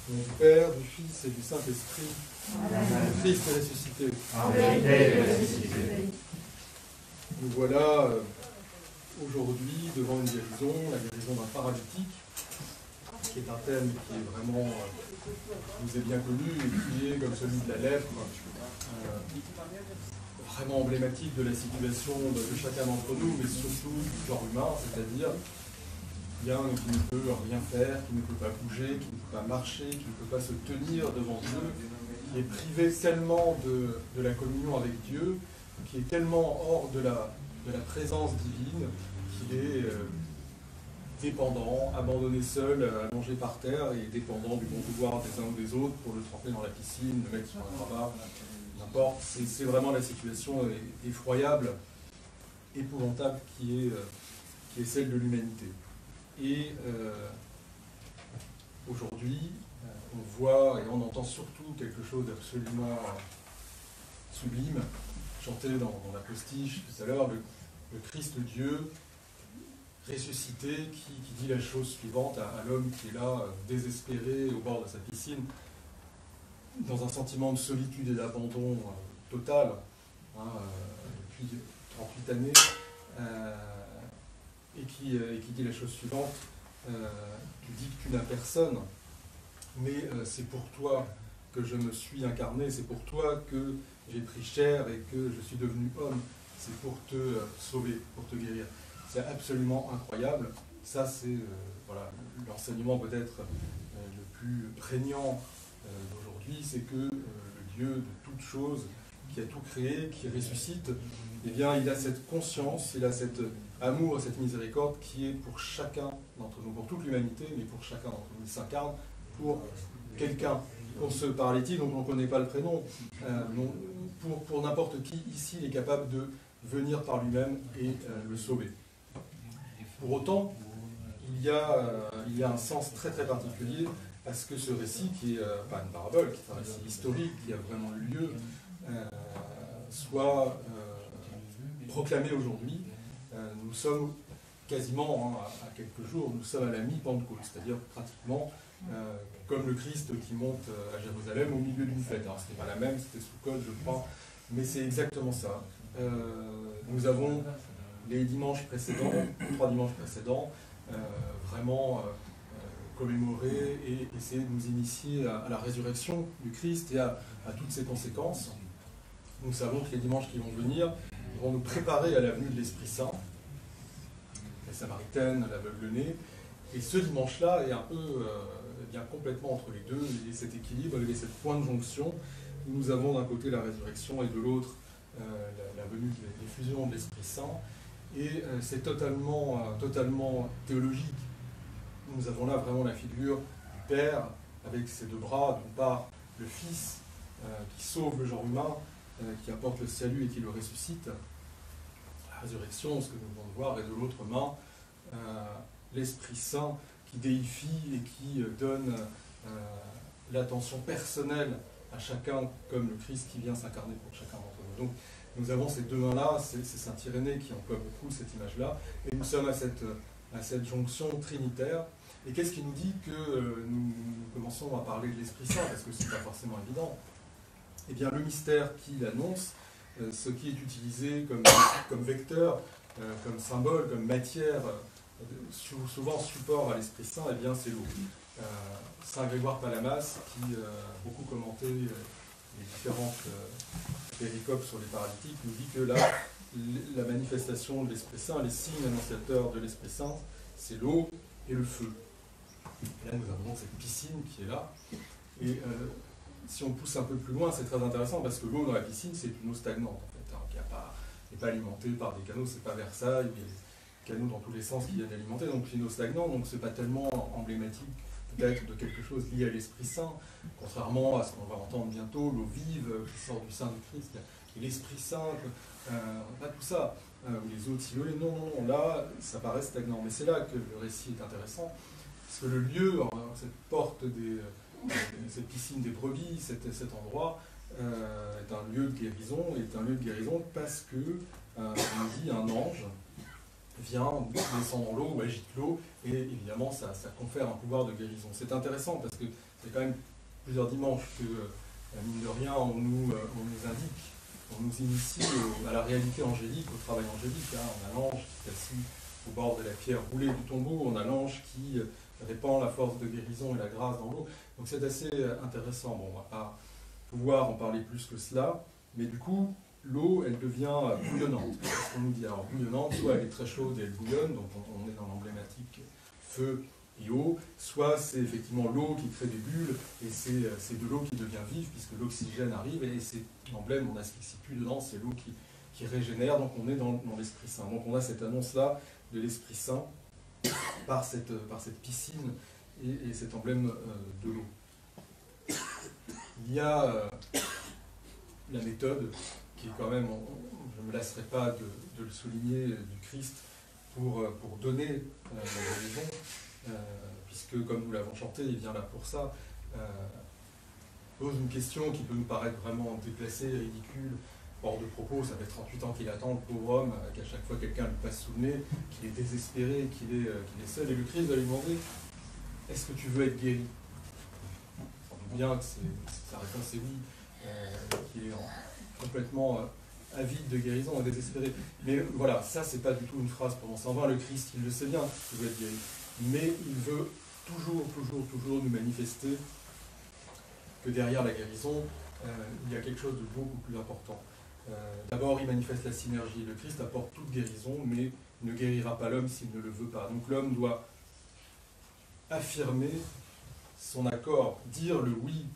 Au nom du Père, du Fils et du Saint-Esprit. Le Christ est ressuscité. En vérité, il est ressuscité. Nous voilà aujourd'hui devant une guérison, la guérison d'un paralytique, qui est un thème qui est vraiment, nous est bien connu, et qui est, comme celui de la lèpre, vraiment emblématique de la situation de chacun d'entre nous, mais surtout du genre humain, c'est-à-dire bien qui ne peut rien faire, qui ne peut pas bouger, qui ne peut pas marcher, qui ne peut pas se tenir devant Dieu, qui est privé tellement de la communion avec Dieu, qui est tellement hors de la présence divine, qu'il est dépendant, abandonné seul, allongé par terre, et dépendant du bon vouloir des uns ou des autres pour le tremper dans la piscine, le mettre sur un grabat, n'importe. C'est vraiment la situation effroyable, épouvantable qui est celle de l'humanité. Et aujourd'hui, on voit et on entend surtout quelque chose d'absolument sublime, chanté dans la postiche tout à l'heure, le Christ Dieu ressuscité qui dit la chose suivante à l'homme qui est là, désespéré au bord de sa piscine, dans un sentiment de solitude et d'abandon total, depuis 38 années, et qui dit la chose suivante, tu dis que tu n'as personne, mais c'est pour toi que je me suis incarné, c'est pour toi que j'ai pris chair et que je suis devenu homme, c'est pour te sauver, pour te guérir. C'est absolument incroyable. Ça, c'est voilà, l'enseignement peut-être le plus prégnant d'aujourd'hui, c'est que le Dieu de toutes choses, qui a tout créé, qui ressuscite, eh bien, il a cette conscience, il a cet amour, cette miséricorde qui est pour chacun d'entre nous, pour toute l'humanité, mais pour chacun d'entre nous. Il s'incarne pour quelqu'un. Pour ce paralytique, dont on ne connaît pas le prénom, pour n'importe qui, ici, il est capable de venir par lui-même et le sauver. Pour autant, il y a un sens très très particulier à ce que ce récit, qui est pas une parabole, qui est un récit historique, qui a vraiment eu lieu, soit proclamé aujourd'hui. Nous sommes quasiment, à quelques jours, nous sommes à la mi-Pentecôte, c'est-à-dire pratiquement comme le Christ qui monte à Jérusalem au milieu d'une fête. Alors, ce n'est pas la même, c'était Soukhot, je crois, mais c'est exactement ça. Nous avons les dimanches précédents, 3 dimanches précédents, vraiment commémorer et essayer de nous initier à la résurrection du Christ et à toutes ses conséquences. Nous savons que les dimanches qui vont venir vont nous préparer à la venue de l'Esprit Saint, la Samaritaine, l'aveugle-né, et ce dimanche-là est un peu bien complètement entre les deux, il y a cet équilibre, il y a cette point de jonction. Nous avons d'un côté la résurrection et de l'autre la venue, l'effusion de l'Esprit Saint. Et c'est totalement théologique. Nous avons là vraiment la figure du Père avec ses 2 bras, d'une part le Fils qui sauve le genre humain, qui apporte le salut et qui le ressuscite, la résurrection, ce que nous venons de voir, et de l'autre main, l'Esprit Saint qui déifie et qui donne l'attention personnelle à chacun, comme le Christ qui vient s'incarner pour chacun d'entre nous. Donc, nous avons ces 2 mains-là, c'est saint Irénée qui emploie beaucoup cette image-là, et nous sommes à cette jonction trinitaire. Et qu'est-ce qui nous dit que nous commençons à parler de l'Esprit Saint, parce que ce n'est pas forcément évident? Eh bien, le mystère qu'il annonce, ce qui est utilisé comme vecteur, comme symbole, comme matière, souvent support à l'Esprit Saint, eh bien, c'est l'eau. Saint Grégoire Palamas, qui a beaucoup commenté les différentes péricopes sur les paralytiques, nous dit que la manifestation de l'Esprit Saint, les signes annonciateurs de l'Esprit Saint, c'est l'eau et le feu. Et là, nous avons cette piscine qui est là. Et si on pousse un peu plus loin, c'est très intéressant parce que l'eau dans la piscine, c'est une eau stagnante, en fait, qui n'est pas alimentée par des canaux, c'est pas Versailles, mais des canaux dans tous les sens qui viennent alimenter, donc c'est une eau stagnante, donc c'est pas tellement emblématique peut-être de quelque chose lié à l'Esprit Saint, contrairement à ce qu'on va entendre bientôt, l'eau vive qui sort du sein du Christ, et l'Esprit Saint, pas tout ça, ou les eaux tilleuées, non, là, ça paraît stagnant. Mais c'est là que le récit est intéressant, parce que le lieu, cette porte cette piscine des brebis, cet endroit, est un lieu de guérison, parce que, on dit, un ange vient, descend dans l'eau ou agite l'eau, et évidemment ça confère un pouvoir de guérison. C'est intéressant parce que c'est quand même plusieurs dimanches que, mine de rien, on nous indique, on nous initie à la réalité angélique, au travail angélique. Hein. On a l'ange qui est assis au bord de la pierre roulée du tombeau, on a l'ange qui répand la force de guérison et la grâce dans l'eau. Donc c'est assez intéressant. Bon, on ne va pas pouvoir en parler plus que cela, mais du coup, l'eau, elle devient bouillonnante. Ce qu'on nous dit, alors bouillonnante, soit elle est très chaude et elle bouillonne, donc on est dans l'emblématique feu et eau, soit c'est effectivement l'eau qui crée des bulles, et c'est de l'eau qui devient vive, puisque l'oxygène arrive, et c'est l'emblème, on n'asphyxie plus dedans, c'est l'eau qui régénère, donc on est dans l'Esprit Saint. Donc on a cette annonce-là de l'Esprit Saint par cette piscine et cet emblème de l'eau. Il y a la méthode qui est quand même, je ne me lasserai pas de le souligner, du Christ pour donner la guérison, puisque comme nous l'avons chanté, il vient là pour ça, pose une question qui peut nous paraître vraiment déplacée, ridicule, hors de propos. Ça fait 38 ans qu'il attend, le pauvre homme, qu'à chaque fois quelqu'un lui passe sous le nez, qu'il est désespéré, qu'il est seul, et le Christ va lui demander « Est-ce que tu veux être guéri ?» On sent bien que sa réponse est oui, qu'il est complètement avide de guérison et désespéré. Mais voilà, ça c'est pas du tout une phrase prononce en vain. Le Christ, il le sait bien qu'il veut être guéri. Mais il veut toujours nous manifester que derrière la guérison, il y a quelque chose de beaucoup plus important. D'abord, il manifeste la synergie. Le Christ apporte toute guérison, mais ne guérira pas l'homme s'il ne le veut pas. Donc l'homme doit affirmer son accord, dire le oui.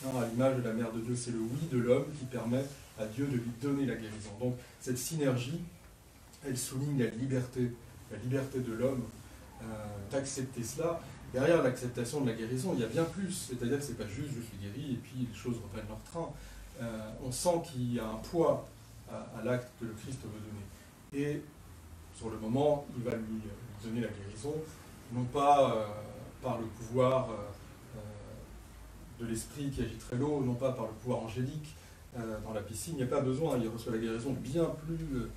À l'image de la Mère de Dieu, c'est le oui de l'homme qui permet à Dieu de lui donner la guérison. Donc cette synergie, elle souligne la liberté de l'homme d'accepter cela. Derrière l'acceptation de la guérison, il y a bien plus, c'est-à-dire que ce n'est pas juste je suis guéri et puis les choses reprennent leur train. On sent qu'il y a un poids à l'acte que le Christ veut donner. Et sur le moment, il va lui donner la guérison, non pas par le pouvoir de l'esprit qui agiterait l'eau, non pas par le pouvoir angélique dans la piscine. Il n'y a pas besoin, il reçoit la guérison bien plus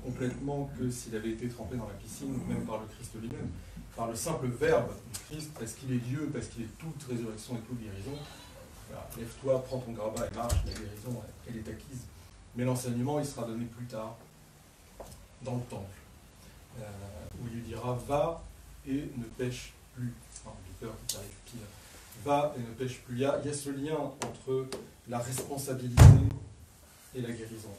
complètement que s'il avait été trempé dans la piscine, ou même par le Christ lui-même. Par le simple verbe du Christ, parce qu'il est Dieu, parce qu'il est toute résurrection et toute guérison. Voilà, lève-toi, prends ton grabat et marche, la guérison, elle est acquise. Mais l'enseignement, il sera donné plus tard, dans le temple, où il lui dira « va et ne pêche plus ». Enfin, j'ai peur que ça arrive pire. Va et ne pêche plus. Il y a ce lien entre la responsabilité et la guérison.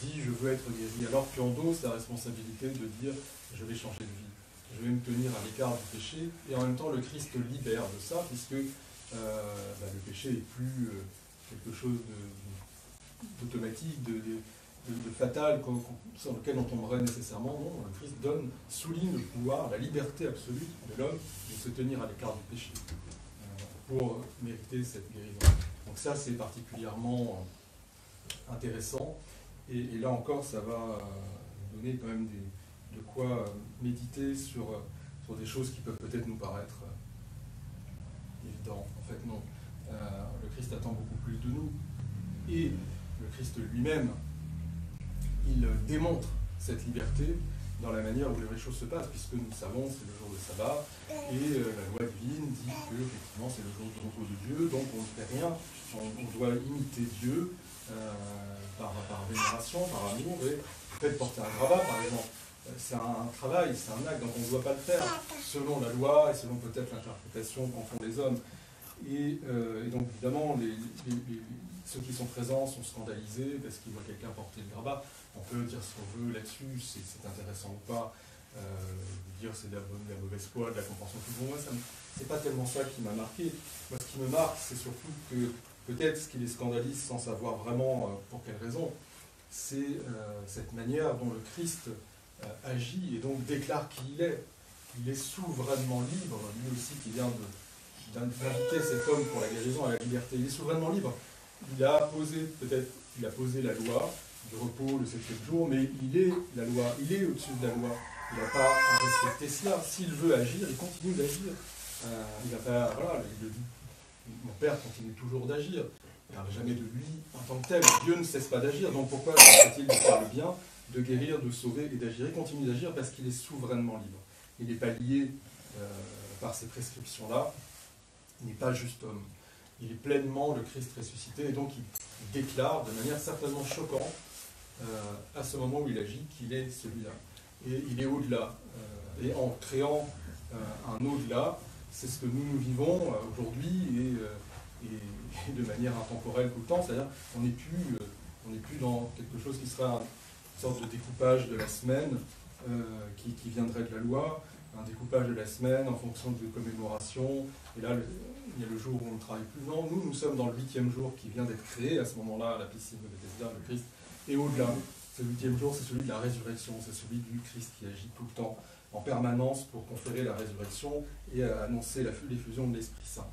Tu dis, je veux être guéri, alors tu endosses la responsabilité de dire, je vais changer de vie, je vais me tenir à l'écart du péché, et en même temps le Christ te libère de ça, puisque le péché est plus quelque chose d'automatique, de fatal, sur lequel on tomberait nécessairement. Non, le Christ souligne le pouvoir, la liberté absolue de l'homme de se tenir à l'écart du péché pour mériter cette guérison. Donc ça, c'est particulièrement intéressant. Et là encore, ça va donner quand même de quoi méditer sur des choses qui peuvent peut-être nous paraître évidentes. En fait, non. Le Christ attend beaucoup plus de nous. Et le Christ lui-même, il démontre cette liberté dans la manière où les choses se passent, puisque nous savons c'est le jour de sabbat, et la loi divine dit que effectivement c'est le jour du repos de Dieu, donc on ne fait rien, on doit imiter Dieu par vénération, par amour, et peut-être porter un grabat par exemple. C'est un travail, c'est un acte, donc on ne doit pas le faire selon la loi et selon peut-être l'interprétation qu'en font les hommes. Et donc évidemment, ceux qui sont présents sont scandalisés parce qu'ils voient quelqu'un porter le grabat. On peut dire ce qu'on veut là-dessus, c'est intéressant ou pas, dire c'est de la mauvaise foi, de la compréhension tout bon. Moi, c'est pas tellement ça qui m'a marqué. Moi, ce qui me marque, c'est surtout que peut-être ce qui les scandalise sans savoir vraiment pour quelle raison, c'est cette manière dont le Christ agit et donc déclare qui il est. Il est souverainement libre, lui aussi qui vient d'inviter cet homme pour la guérison à la liberté. Il est souverainement libre. Il a posé la loi du repos le 7e jour, mais il est la loi, il est au-dessus de la loi. Il n'a pas à respecter cela. S'il veut agir, il continue d'agir. Il n'a pas, voilà, il dit, mon Père continue toujours d'agir. Il ne parle jamais de lui en tant que tel. Dieu ne cesse pas d'agir, donc pourquoi fait-il de faire le bien de guérir, de sauver et d'agir. Il continue d'agir parce qu'il est souverainement libre. Il n'est pas lié par ces prescriptions-là. Il n'est pas juste homme. Il est pleinement le Christ ressuscité et donc il déclare de manière certainement choquante à ce moment où il agit qu'il est celui-là. Et il est au-delà. Et en créant un au-delà, c'est ce que nous vivons aujourd'hui et de manière intemporelle tout le temps. C'est-à-dire qu'on n'est plus dans quelque chose qui serait une sorte de découpage de la semaine qui viendrait de la loi, un découpage de la semaine en fonction de commémoration. Et là, il y a le jour où on ne travaille plus. Non, nous sommes dans le 8e jour qui vient d'être créé, à ce moment-là, à la piscine de Bethesda, le Christ. Et au-delà, ce 8e jour, c'est celui de la résurrection, c'est celui du Christ qui agit tout le temps, en permanence, pour conférer la résurrection et annoncer l'effusion de l'Esprit Saint.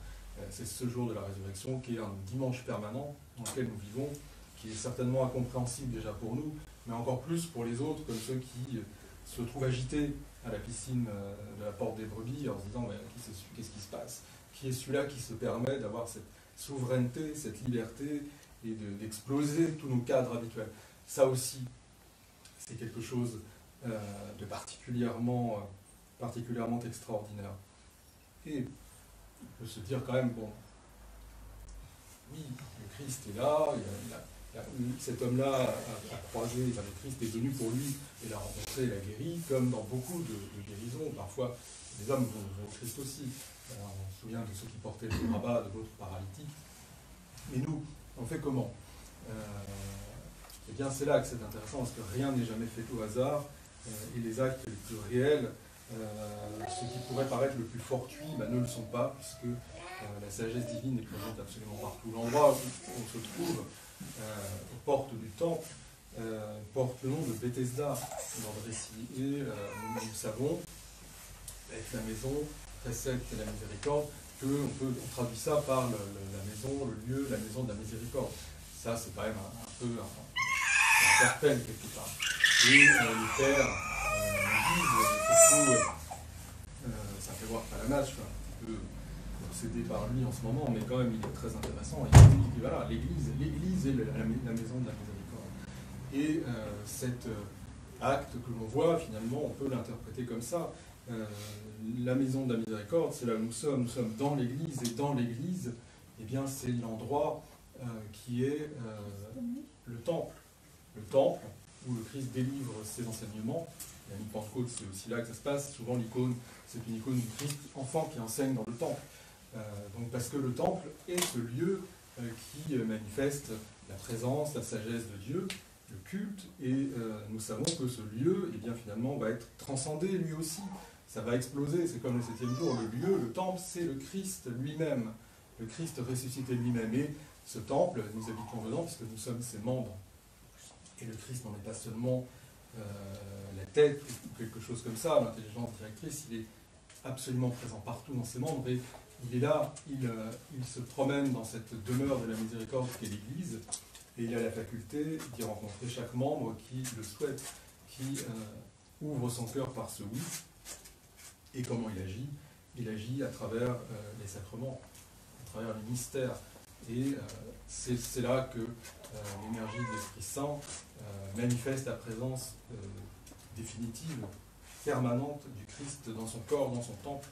C'est ce jour de la résurrection qui est un dimanche permanent dans lequel nous vivons, qui est certainement incompréhensible déjà pour nous, mais encore plus pour les autres, comme ceux qui se trouvent agités à la piscine de la porte des brebis en se disant qu'est-ce qui se passe? Qui est celui-là qui se permet d'avoir cette souveraineté, cette liberté et d'exploser tous nos cadres habituels? Ça aussi, c'est quelque chose de particulièrement extraordinaire. Et on peut se dire quand même, bon, oui, le Christ est là, cet homme-là a croisé, le Christ est venu pour lui, et l'a rencontré, l'a guéri, comme dans beaucoup de guérisons. Parfois, les hommes vont au Christ aussi. On se souvient de ceux qui portaient le rabat, de d'autres paralytiques. Mais nous, on fait comment? Eh bien, c'est là que c'est intéressant, parce que rien n'est jamais fait au hasard, et les actes les plus réels, ceux qui pourraient paraître le plus fortuits, ne le sont pas, puisque la sagesse divine est présente absolument partout. L'endroit où on se trouve, aux portes du temple, porte le nom de Bethesda dans le récit. Et nous savons, avec la maison, précepte et la miséricorde, qu'on traduit ça par la maison, le lieu, la maison de la miséricorde. Ça, c'est quand même un peu un interpelle quelque part. Et les pères nous disent, ça fait voir Palamache, un peu obsédé par lui en ce moment, mais quand même il est très intéressant. Il dit voilà, l'Église est la maison de la miséricorde. Et cet acte que l'on voit, finalement, on peut l'interpréter comme ça. La maison de la miséricorde, c'est là où nous sommes dans l'Église, et dans l'Église, eh bien, c'est l'endroit qui est le temple. Le temple où le Christ délivre ses enseignements. La nuit de Pentecôte, c'est aussi là que ça se passe. Souvent, l'icône, c'est une icône du Christ enfant qui enseigne dans le temple. Donc, parce que le temple est ce lieu qui manifeste la présence, la sagesse de Dieu, le culte, et nous savons que ce lieu, eh bien, finalement, va être transcendé lui aussi. Ça va exploser, c'est comme le 7e jour. Le lieu, le temple, c'est le Christ lui-même, le Christ ressuscité lui-même. Et ce temple, nous habitons dedans puisque nous sommes ses membres. Et le Christ n'en est pas seulement la tête ou quelque chose comme ça, l'intelligence directrice, il est absolument présent partout dans ses membres et il est là, il se promène dans cette demeure de la miséricorde qu'est l'Église et il a la faculté d'y rencontrer chaque membre qui le souhaite, qui ouvre son cœur par ce oui. Et comment il agit? Il agit à travers les sacrements, à travers les mystères. Et c'est là que l'énergie de l'Esprit Saint manifeste la présence définitive, permanente du Christ dans son corps, dans son temple,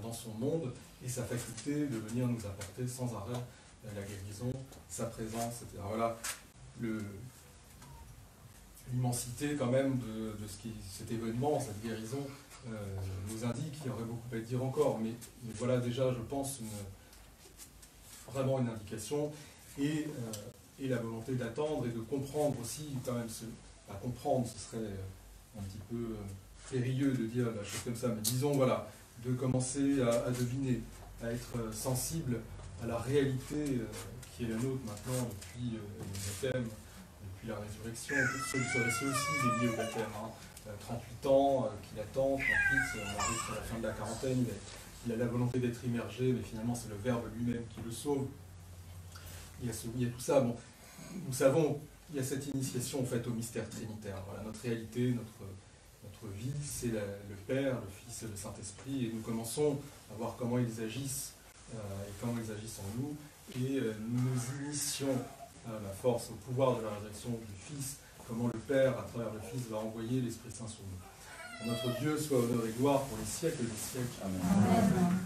dans son monde, et sa faculté de venir nous apporter sans arrêt la guérison, sa présence, etc. Voilà l'immensité quand même de cet événement, cette guérison, nous indique qu'il y aurait beaucoup à dire encore, mais voilà déjà, je pense, vraiment une indication, et la volonté d'attendre et de comprendre aussi, quand même, à comprendre, ce serait un petit peu périlleux de dire la chose comme ça, mais disons, voilà, de commencer à deviner, à être sensible à la réalité qui est la nôtre maintenant depuis le baptême, depuis la résurrection. C'est aussi lié au baptême. 38 ans qu'il attend, 38, on arrive sur la fin de la quarantaine, il a la volonté d'être immergé, mais finalement c'est le Verbe lui-même qui le sauve. Il y a tout ça. Bon, nous savons, il y a cette initiation en fait au mystère trinitaire. Voilà, notre réalité, notre vie, c'est le Père, le Fils et le Saint-Esprit, et nous commençons à voir comment ils agissent et comment ils agissent en nous, et nous nous initions à la force, au pouvoir de la résurrection du Fils, comment le Père, à travers le Fils, va envoyer l'Esprit Saint sur nous. Que notre Dieu soit honneur et gloire pour les siècles des siècles. Amen.